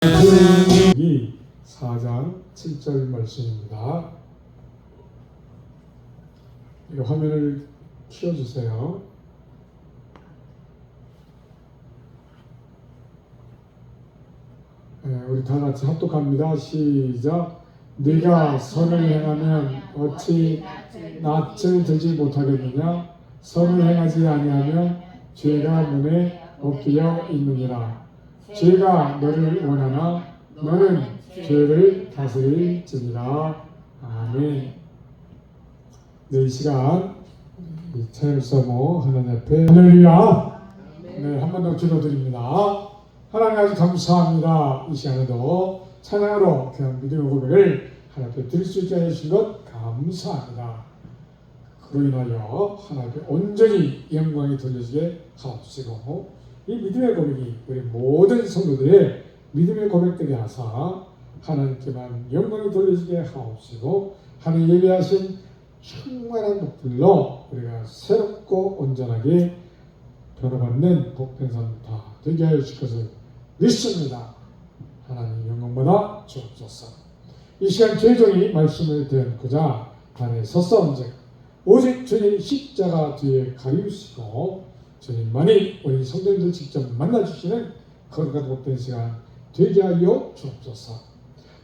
신명기 4장 7절 말씀입니다. 이 화면을 키워주세요. 우리 다 같이 합독합니다. 시작. 네가 선을 행하면 어찌 낯을 들지 못하겠느냐? 선을 행하지 아니하면 죄가 눈에 엎드려 있느니라. 죄가 너를 원하나 너는 죄를 다스릴지니라. 아멘. 네, 이 시간 찬양서모 하나님 앞에 할렐루야. 네, 한 번 더 기도드립니다. 하나님 아주 감사합니다. 이 시간에도 찬양으로 그냥 믿음의 고백을 하나님 앞에 드릴 수 있게 해주신 것 감사합니다. 그로 인하여 하나님 앞에 온전히 영광이 돌려지게 하옵시고, 이 믿음의 고백이 우리 모든 성도들의 믿음의 고백되게 하사 하나님께만 영광이 돌려지게 하옵시고, 하나님 예배하신 충만한 복들로 우리가 새롭고 온전하게 변화받는 복된 삶 다 되게 하여 주실 것을 믿습니다. 하나님 영광받아 주옵소서. 이 시간 최종이 말씀을 대언고자 단에 섰사온즉 오직 주님 십자가 뒤에 가리우시고 주님만이 우리 성도님들 직접 만나주시는 거룩한 복된 시간 되게 하여 주옵소서.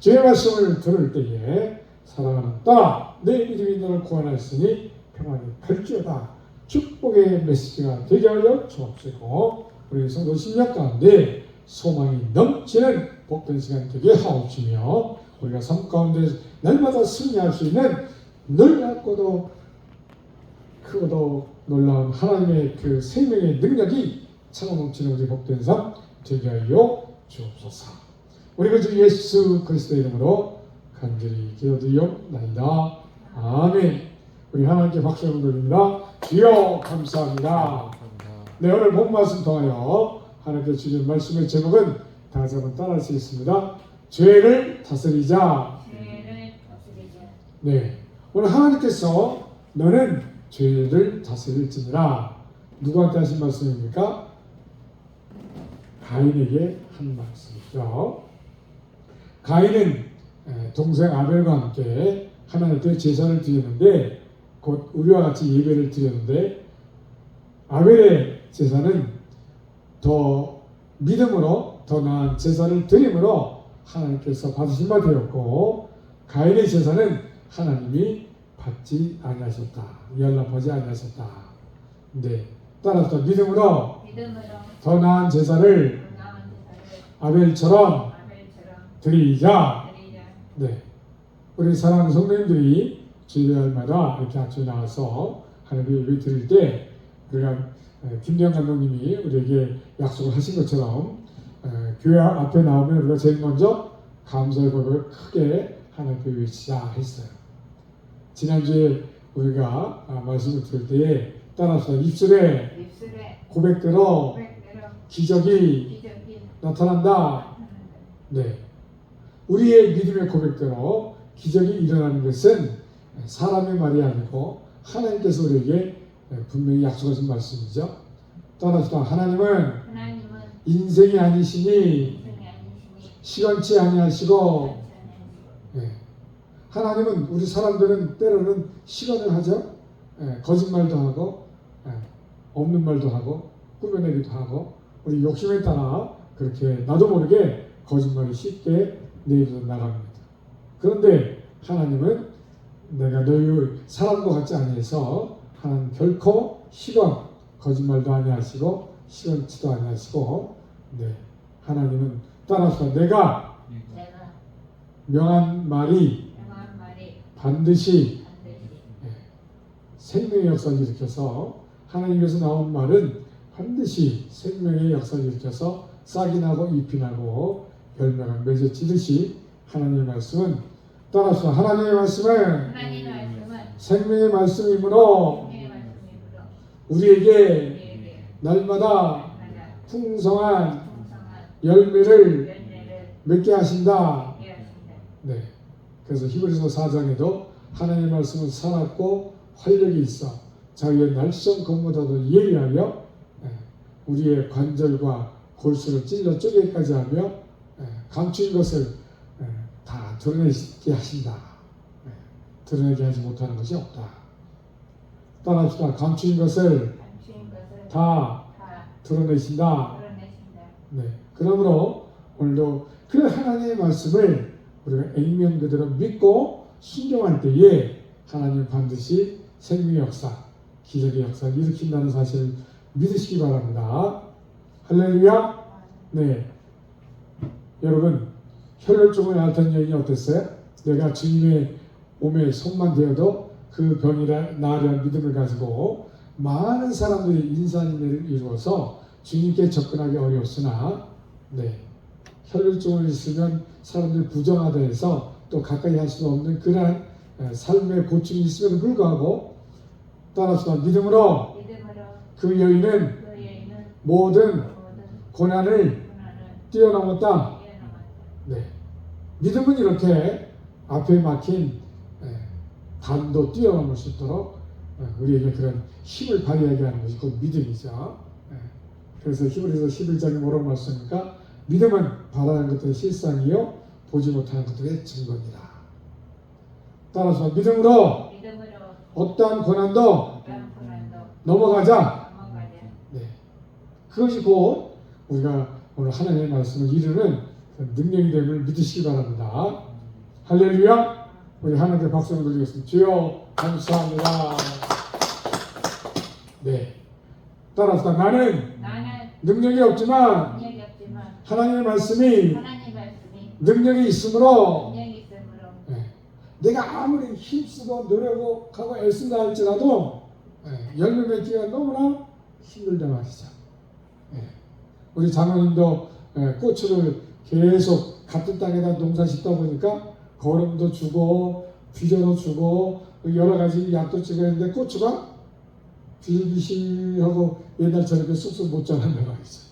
주의 말씀을 들을 때에 사랑하는 딸아 내 믿음이 너를 구원하였으니 평안히 갈지어다 축복의 메시지가 되게 하여 주옵시고, 우리 성도 심령 가운데 소망이 넘치는 복된 시간 되게 하옵시며, 우리가 삶 가운데 날마다 승리할 수 있는 놀랍고도 크고도 놀라운 하나님의 그 생명의 능력이 차고 넘치는 우리 복된 삶 되게 하여 주옵소서. 우리 주 예수 그리스도의 이름으로 간절히 기도드리옵나이다. 아멘. 우리 하나님께 박수 한번 드립니다. 주여 감사합니다. 네, 오늘 본 말씀 통하여 하나님께 주신 말씀의 제목은 다 같이 한번 따라 하시겠습니다. 죄를 다스리자. 네, 오늘 하나님께서 너는 죄를 다스릴지니라 누구한테 하신 말씀입니까? 가인에게 한 말씀이죠. 가인은 동생 아벨과 함께 하나님께 제사를 드렸는데, 곧 우리와 같이 예배를 드렸는데, 아벨의 제사는 더 믿음으로 더 나은 제사를 드림으로 하나님께서 받으신 바 되었고, 가인의 제사는 하나님이 받지 아니하셨다, 연락하지 아니하셨다. 네, 따라서 믿음으로 더 나은 제사를 아벨처럼 드리자. 네, 우리 사랑하는 성도님들이 주일날마다 이렇게 아침에 나와서 하나님 예배 드릴 때, 우리가 김대영 감독님이 우리에게 약속을 하신 것처럼 교회 앞에 나오면 우리가 제일 먼저 감사의 고백을 크게 하나님 앞에 외치자 했어요. 지난주에 우리가 말씀을 들을 때에 따라서 입술에 고백대로 기적이 나타난다. 네, 우리의 믿음의 고백대로 기적이 일어나는 것은 사람의 말이 아니고 하나님께서 우리에게 분명히 약속하신 말씀이죠. 따라서 하나님은 인생이 아니시니 시간치 아니하시고, 네, 하나님은 우리 사람들은 때로는 시간을 하죠. 거짓말도 하고 없는 말도 하고 꾸며내기도 하고, 우리 욕심에 따라 그렇게 나도 모르게 거짓말이 쉽게 내일로 나갑니다. 그런데 하나님은 내가 너희 사람과 같지 아니해서 하나님 결코 시건 거짓말도 아니하시고 시건치도 아니하시고, 네, 하나님은 따라서 내가 명한 말이 반드시 생명의 역사를 일으켜서, 하나님께서 나온 말은 반드시 생명의 역사를 일으켜서 싹이 나고 잎이 나고 열매가 맺어지듯이 하나님의 말씀은, 따라서 하나님의 말씀은 생명의 말씀이므로 우리에게 날마다 풍성한 열매를 맺게 하신다. 네, 그래서 히브리서 4장에도 하나님의 말씀은 살았고 활력이 있어 자기의 날쌘 검보다도 예리하여 우리의 관절과 골수를 찔러 쪼개기까지 하며 감추인 것을 다 드러내게 하신다. 드러내게 하지 못하는 것이 없다. 따라합시다. 감추인 것을 다 드러내신다. 네. 그러므로 오늘도 그 하나님의 말씀을 우리가 액면 그대로 믿고 순종할 때에 하나님 반드시 생명의 역사, 기적의 역사를 일으킨다는 사실을 믿으시기 바랍니다. 할렐루야. 네. 여러분, 혈혈증을 앓던 여인이 어땠어요? 내가 주님의 몸에 손만 대어도 그 병이 나으리란 믿음을 가지고 많은 사람들이 인산인해를 이루어서 주님께 접근하기 어려웠으나, 네, 혈혈증을 있으면 사람들이 부정하다 해서 또 가까이 할 수 없는 그러한 삶의 고충이 있음에도 불구하고 따라서 믿음으로 그 여인은 모든 고난을 뛰어넘었다. 네, 믿음은 이렇게 앞에 막힌 단도 뛰어넘을 수 있도록 우리에게 그런 힘을 발휘하게 하는 것이 곧 믿음이죠. 그래서 히브리서 11장에 뭐라고 말씀합니까? 믿음은 바라는 것들의 실상이요 보지 못하는 것들의 증거입니다. 따라서 믿음으로 어떠한 고난도 넘어가자. 네. 그것이 곧 우리가 오늘 하나님의 말씀을 이루는 능력이 됨을 믿으시기 바랍니다. 할렐루야. 우리 하나님께 박수를 드리겠습니다. 주여 감사합니다. 네. 따라서 나는 능력이 없지만 하나님의 말씀이 능력이 있으므로 네. 내가 아무리 힘쓰고 노력하고 애쓴다 할지라도 열매 맺기가 너무나 힘들다 말이죠. 우리 장로님도 고추를 계속 같은 땅에다 농사 짓다 보니까 거름도 주고 비료도 주고 여러 가지 약도 찍어야 하는데 고추가 비실비실하고 옛날처럼 쑥쑥 못 자란단 말이죠.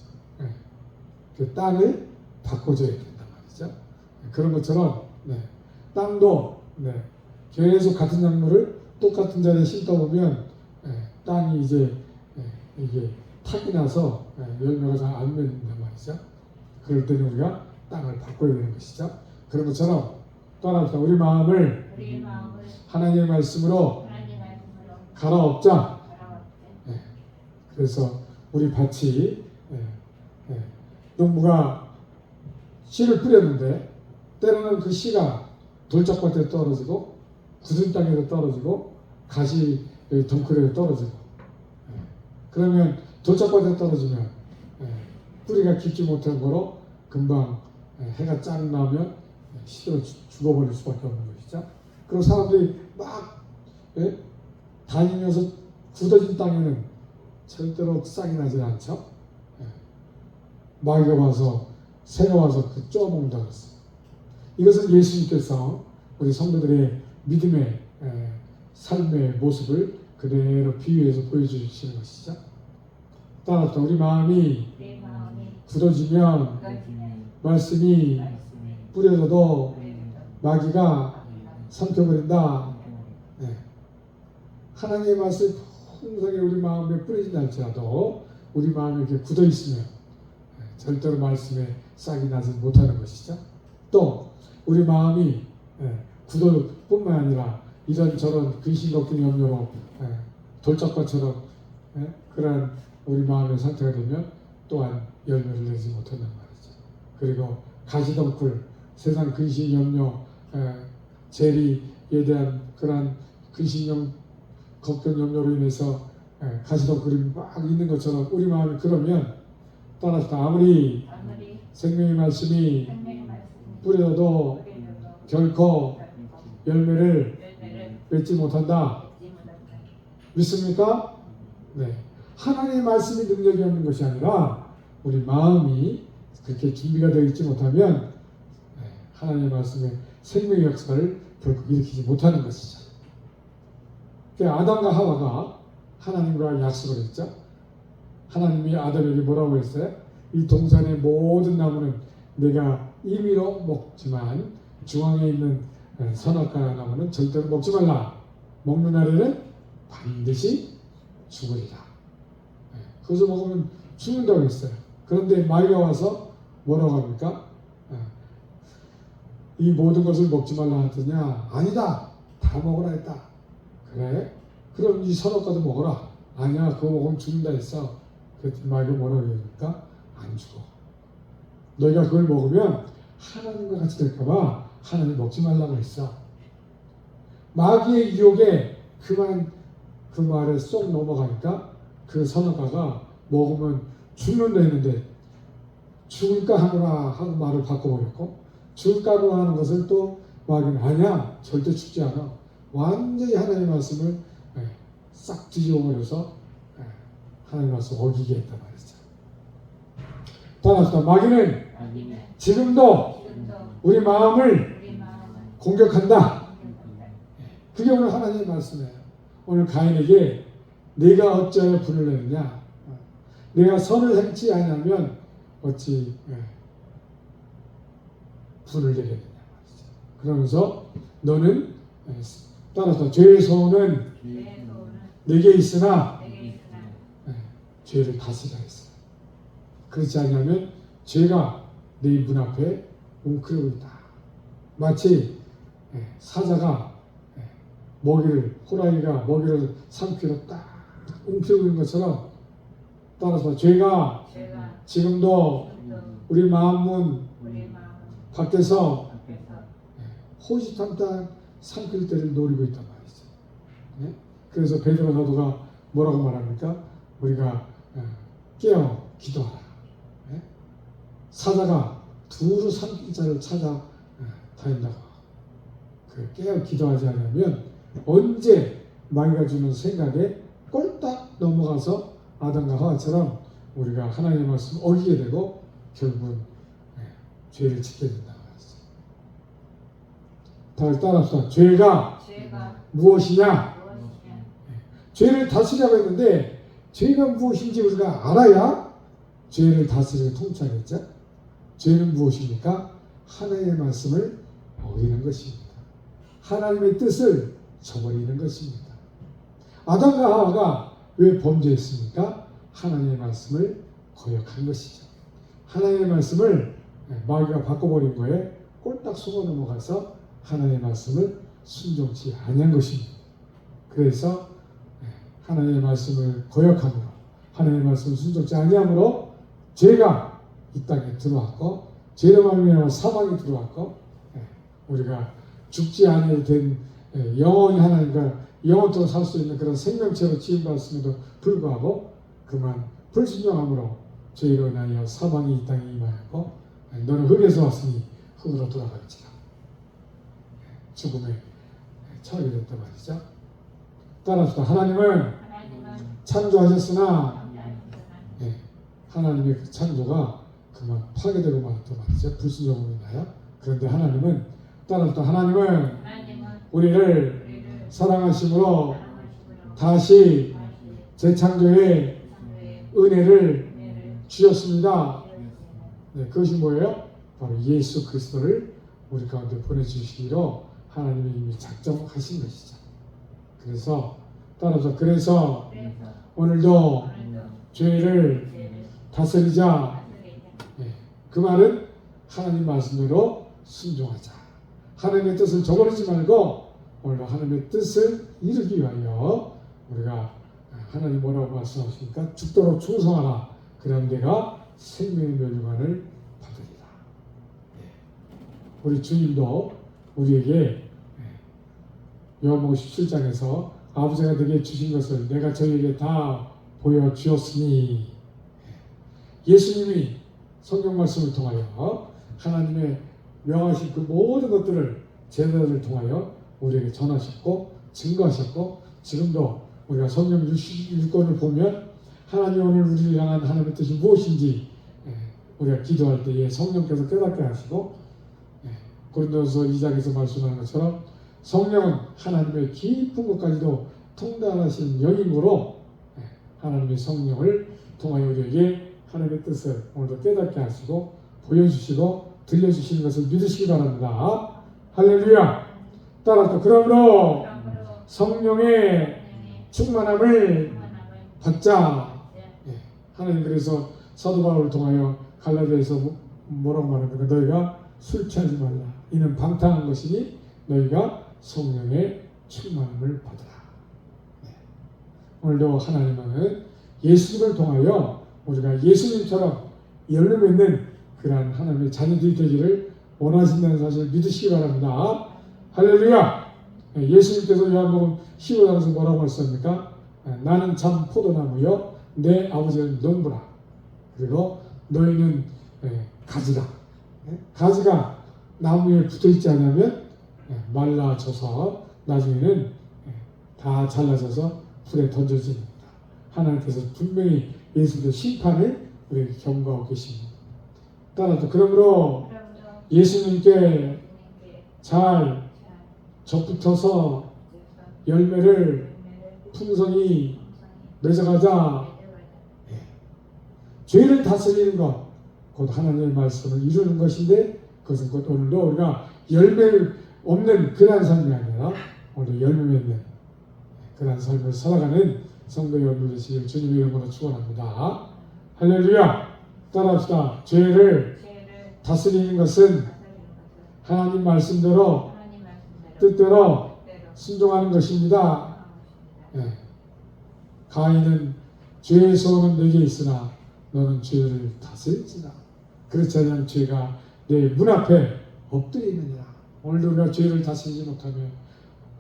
그 땅을 바꿔줘야 된단 말이죠. 그런 것처럼 땅도 계속 같은 작물을 똑같은 자리에 심다 보면 땅이 이제 이게 탁이 나서 열매가 잘 안 맺는단 말이죠. 그럴 때는 우리가 땅을 바꿔야 되는 것이죠. 그런 것처럼 따라합시다. 우리 마음을 하나님의 말씀으로 갈아엎자. 그래서 우리 밭이 농부가 씨를 뿌렸는데 때로는 그 씨가 돌짝밭에 떨어지고 굳은 땅에도 떨어지고 가시 덩굴에 떨어지고 그러면 돌짝밭에 떨어지면 뿌리가 깊지 못한 거로 금방 해가 쫙 나면 시들어 죽어버릴 수밖에 없는 것이죠. 그리고 사람들이 막 다니면서 굳어진 땅에는 절대로 싹이 나지 않죠. 마귀가 와서 새가 와서 그 쪼아먹는다 그랬어요. 이것은 예수님께서 우리 성도들의 믿음의 삶의 모습을 그대로 비유해서 보여주시는 것이죠. 따라서 우리 마음이 굳어지면 말씀이 뿌려져도 마귀가 삼켜버린다. 하나님의 말씀이 풍성히 우리 마음에 뿌려진다 할지라도 우리 마음이 이렇게 굳어 있으면 절대로 말씀에 싹이 나지 못하는 것이죠. 또 우리 마음이 굳을 뿐만 아니라 이런저런 근심 걱정 염려로 돌짝밭처럼 그러한 우리 마음의 상태가 되면 또한 열매를 내지 못한단 말이죠. 그리고 가시덩굴, 세상 근심 염려, 재리에 대한 그러한 근심 걱정 염려로 인해서 가시덩굴이 막 있는 것처럼 우리 마음이 그러면 따라서 아무리 생명의 말씀이 뿌려도 결코 열매를 맺지 못한다. 믿습니까? 네. 하나님의 말씀이 능력이 없는 것이 아니라 우리 마음이 그렇게 준비가 되어 있지 못하면 하나님의 말씀의 생명의 역사를 결코 일으키지 못하는 것이죠. 아담과 하와가 하나님과 약속을 했죠. 하나님이 아담에게 뭐라고 했어요? 이 동산의 모든 나무는 내가 임의로 먹지만 중앙에 있는 선악과 나무는 절대로 먹지 말라. 먹는 날에는 반드시 죽으리라. 그것을 먹으면 죽는다고 했어요. 그런데 마귀가 와서 뭐라고 합니까? 이 모든 것을 먹지 말라 하더냐? 아니다. 다 먹으라 했다. 그래? 그럼 이 선악과도 먹어라. 아니야. 그거 먹으면 죽는다 했어. 그랬더니 마귀가 뭐라고 그러니까? 안 죽어. 너희가 그걸 먹으면 하나님과 같이 될까봐 하나님 먹지 말라고 했어. 마귀의 유혹에 그만 그 말에 쏙 넘어가니까 그 선악과가 먹으면 죽는다 했는데 죽을까 하노라 하고 말을 바꿔버렸고, 죽을까로 하는 것을 또 마귀는 아니야, 절대 죽지 않아. 완전히 하나님의 말씀을 싹 뒤집어버려서 하나님의 말씀 어기게 했단 말이죠. 따라서 마귀는 지금도 우리 마음을 공격한다. 그게 오늘 하나님의 말씀이에요. 오늘 가인에게 네가 어찌하여 분을 내느냐? 내가 선을 행치 아니하면 어찌 분을 내겠느냐 말이죠. 그러면서 너는 따라서 죄의 소원은 내게 있으나 죄를 다스리라 했어요. 그렇지 않으면 죄가 네 문 앞에 웅크리고 있다. 마치 사자가 호랑이가 먹이를 삼키러 딱 웅크리고 있는 것처럼, 따라서 죄가 지금도 우리 마음문 밖에서 호시탐탐 삼킬 때를 노리고 있단 말이죠. 네? 그래서 베드로 사도가 뭐라고 말합니까? 우리가 깨어 기도하라. 네? 사자가 두루 삼킬 자를 찾아 다닌다고. 깨어 기도하지 않으면 언제 마귀가 주는 생각에 꼴딱 넘어가서 아담과 하와처럼 우리가 하나님의 말씀 어기게 되고 결국은 죄를 짓게 된다고 했어요. 따라서 죄가 무엇이냐? 죄를 다스리라고 했는데 죄가 무엇인지 우리가 알아야 죄를 다스리고 통치하겠죠. 죄는 무엇입니까? 하나님의 말씀을 어기는 것입니다. 하나님의 뜻을 저버리는 것입니다. 아담과 하와가 왜 범죄했습니까? 하나님의 말씀을 거역한 것이죠. 하나님의 말씀을 마귀가 바꿔버린 거에 꼴딱 속아 넘어가서 하나님의 말씀을 순종치 아니한 것입니다. 그래서 하나님의 말씀을 거역함으로, 하나님의 말씀을 순종치 아니함으로 죄가 이 땅에 들어왔고, 죄로 말미암아 사망이 들어왔고, 우리가 죽지 아니하게 된 영원히 하나님과 영원토록 살 수 있는 그런 생명체로 지음받았음에도 불구하고 그만 불순종함으로 죄로 인하여 사망이 이 땅에 임하였고, 너는 흙에서 왔으니 흙으로 돌아갈지라. 죽음에 처하게 됐단 말이죠. 따라서 하나님은 창조하셨으나 하나님의 그 창조가 그만 파괴되고 말았단 말이죠. 불순종으로 인하여. 그런데 하나님은 따라서 하나님은 우리를 사랑하심으로 다시 재창조의 은혜를 주셨습니다. 그것이 뭐예요? 바로 예수 그리스도를 우리 가운데 보내주시기로 하나님이 이미 작정하신 것이죠. 그래서 따라서 오늘도 죄를 다스리자. 그 말은 하나님 말씀대로 순종하자. 하나님의 뜻을 저버리지 말고 오늘 하나님의 뜻을 이루기 위하여 우리가 하나님 뭐라고 말씀하십니까? 죽도록 충성하라. 그런 내가 생명의 멸류관을 받으리라. 우리 주님도 우리에게 요한복음 17장에서 아버지가 내게 주신 것을 내가 저에게 다 보여주었으니, 예수님이 성경 말씀을 통하여 하나님의 명하신 그 모든 것들을 제자들을 통하여 우리에게 전하셨고 증거하셨고, 지금도 우리가 성경 61권을 보면 하나님 오늘 우리를 향한 하나님의 뜻이 무엇인지 우리가 기도할 때에 성령께서 깨닫게 하시고, 고린도서 2장에서 말씀하는 것처럼 성령은 하나님의 깊은 것까지도 통달하신 영이므로 하나님의 성령을 통하여 우리에게 하나님의 뜻을 오늘도 깨닫게 하시고 보여주시고 들려주시는 것을 믿으시기 바랍니다. 할렐루야. 따라서 그러므로 성령의 충만함을 받자. 하나님 그래서 사도 바울을 통하여 갈라디아에서 뭐라고 말합니까? 너희가 술 취하지 말라. 이는 방탕한 것이니 너희가 성령의 충만함을 받으라. 네. 오늘도 하나님은 예수님을 통하여 우리가 예수님처럼 열매 맺는 그러한 하나님의 자녀들이 되기를 원하신다는 사실을 믿으시기 바랍니다. 할렐루야! 네, 예수님께서 요한복음 15장에서 뭐라고 하셨습니까? 나는 참 포도나무요 내 아버지는 농부라. 그리고 너희는 가지라. 가지가 나무에 붙어있지 않으면 말라져서 나중에는 다 잘라져서 불에 던져집니다. 하나님께서 분명히 예수님의 심판을 우리에게 경고하고 계십니다. 따라서 그러므로 예수님께 잘 접붙어서 열매를 풍성히 맺어가자. 죄를 다스리는 것, 곧 하나님의 말씀을 이루는 것인데 그것은 곧 오늘도 우리가 열매를 없는 그러한 삶이 아니라 오늘 열매 맺는 그러한 삶을 살아가는 성도 여러분 되시길 주님의 이름으로 축원합니다. 할렐루야! 따라합시다. 죄를 다스리는 것은 하나님 말씀대로 뜻대로 순종하는 것입니다. 네. 가인은 죄의 소원은 내게 있으나 너는 죄를 다스리지나 그렇지 않으면 죄가 내 문 앞에 엎드리느니라. 오늘도 우리가 죄를 다스리지 못하면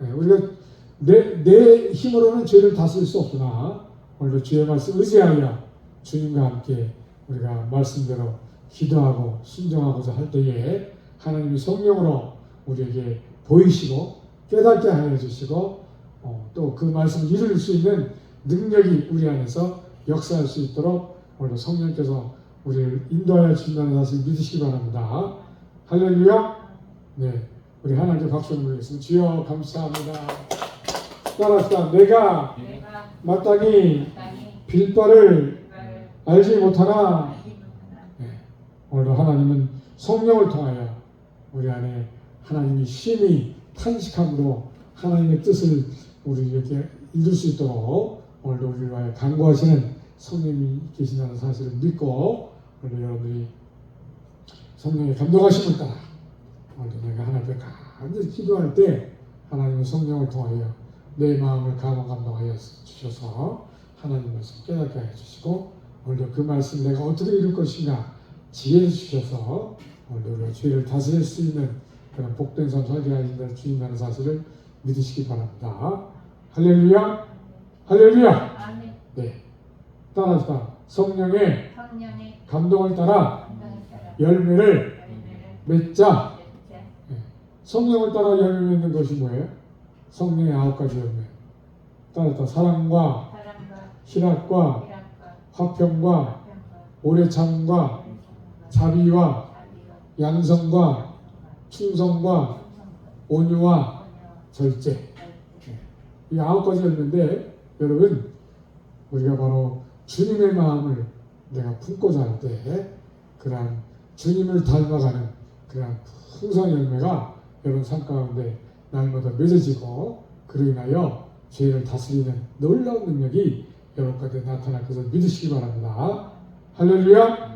우리가 내 힘으로는 죄를 다스릴 수 없구나. 오늘도 주의 말씀 의지하여 주님과 함께 우리가 말씀대로 기도하고 순종하고자 할 때에 하나님이 성령으로 우리에게 보이시고 깨닫게 하여 주시고 또 그 말씀을 이룰 수 있는 능력이 우리 안에서 역사할 수 있도록 오늘 성령께서 우리를 인도하여 주신다는 사실 믿으시기 바랍니다. 할렐루야. 네, 우리 하나님께 박수를 드리겠습니다. 주여 감사합니다. 따라합시다. 내가 마땅히 빌 바를 알지 못하나. 네, 오늘도 하나님은 성령을 통하여 우리 안에 하나님이 심히 탄식함으로 하나님의 뜻을 우리에게 이룰 수 있도록 오늘도 우리를 위하여 간구하시는 성령이 계신다는 사실을 믿고 오늘 여러분들이 성령의 감동하심을 따라 오늘도 내가 하나님 앞에 간절히 기도할 때 하나님의 성령을 통하여 내 마음을 감동하여 주셔서 하나님 말씀 깨닫게 하여 주시고 오늘도 그 말씀 내가 어떻게 이룰 것인가 지혜를 주셔서 오늘도 우리가 죄를 다스릴 수 있는 그런 복된 삶 살게 하신다는 주님이라는 사실을 믿으시기 바랍니다. 할렐루야. 할렐루야. 네. 따라합시다. 성령의 감동을 따라 열매를 맺자. 네. 성령을 따라 열매 맺는 것이 뭐예요? 성령의 9가지 열매. 따라합시다. 사랑과 희락과 화평과 오래 참음과 자비와 양성과 충성과 온유와 절제. 이 9가지 열매인데 여러분 우리가 바로 주님의 마음을 내가 품고자 할 때 그러한 주님을 닮아가는 그러한 풍성한 열매가 여러분 삶 가운데 날마다 맺어지고 그로 인하여 죄를 다스리는 놀라운 능력이 여러분 가운데 나타날 것을 믿으시기 바랍니다. 할렐루야.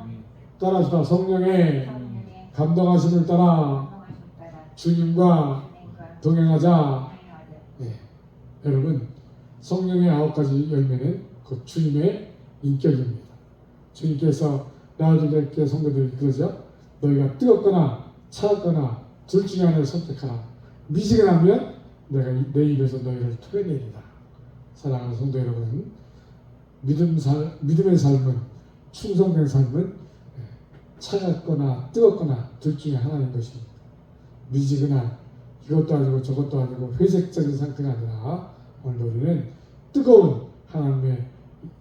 따라합시다. 성령의 감동하심을 따라 주님과 동행하자. 네. 여러분 성령의 9가지 열매는 그 주님의 인격입니다. 주님께서 나아들에게 성도들이 그러죠. 너희가 뜨겁거나 차갑거나 둘 중에 하나를 선택하라. 미지근하면 내가 내 입에서 너희를 토해내리라. 사랑하는 성도 여러분, 믿음의 삶은 충성된 삶은 차갑거나 뜨겁거나 둘 중에 하나인 것입니다. 미지근한 이것도 아니고 저것도 아니고 회색적인 상태가 아니라 오늘 우리는 뜨거운 하나님의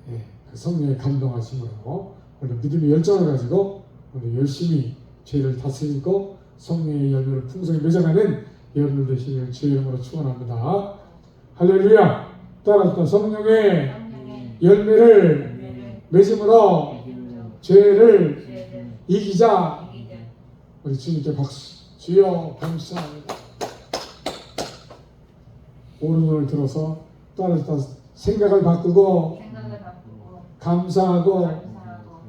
그 성령의 감동하심으로 오늘 믿음의 열정을 가지고 오늘 열심히 죄를 다스리고 성령의 열매를 풍성히 맺어가는 여러분들 되시기를 주의 이름으로 축원합니다. 할렐루야. 따라서 성령의 열매를 맺음으로 죄를 이기자. 우리 주님께 박수. 주여 감사합니다. 오른손을 들어서 따라서 생각을 바꾸고 감사하고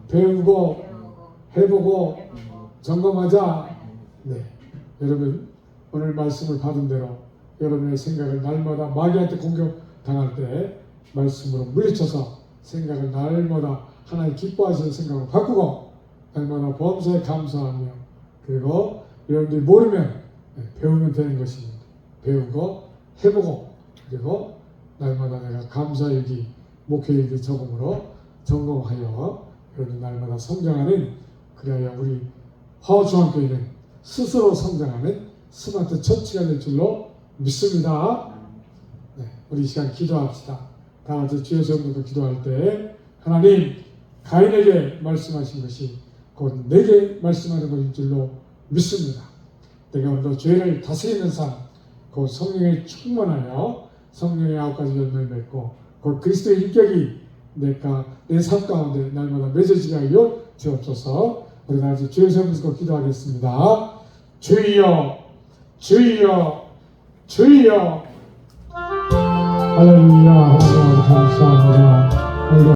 배우고 해보고 점검하자. 네, 여러분 오늘 말씀을 받은 대로 여러분의 생각을 날마다 마귀한테 공격당할 때 말씀으로 물리쳐서 생각을 날마다 하나님 기뻐하시는 생각으로 바꾸고 날마다 범사에 감사하며 그리고 여러분들이 모르면 배우면 되는 것입니다. 배우고 해보고 그리고 날마다 내가 감사일기 목회일기 적음으로 점검하여 여러분 날마다 성장하는 그래야 우리 화우중학교에는 스스로 성장하는 스마트 처치가 될 줄로 믿습니다. 네, 우리 이 시간 기도합시다. 다 같이 주여 성도도 기도할 때 하나님 가인에게 말씀하신 것이 곧 내게 말씀하는 것인 줄로 믿습니다. 내가 오늘도 죄를 다스리는 삶, 곧 성령에 충만하여 성령의 9가지 열매를 맺고 곧 그리스도의 인격이 내 삶 가운데 날마다 맺어지게 하여 주옵소서. 우리 다 같이 주여 세우면서 기도하겠습니다. 주여 주여 주여 할렐루야. 감사합니다.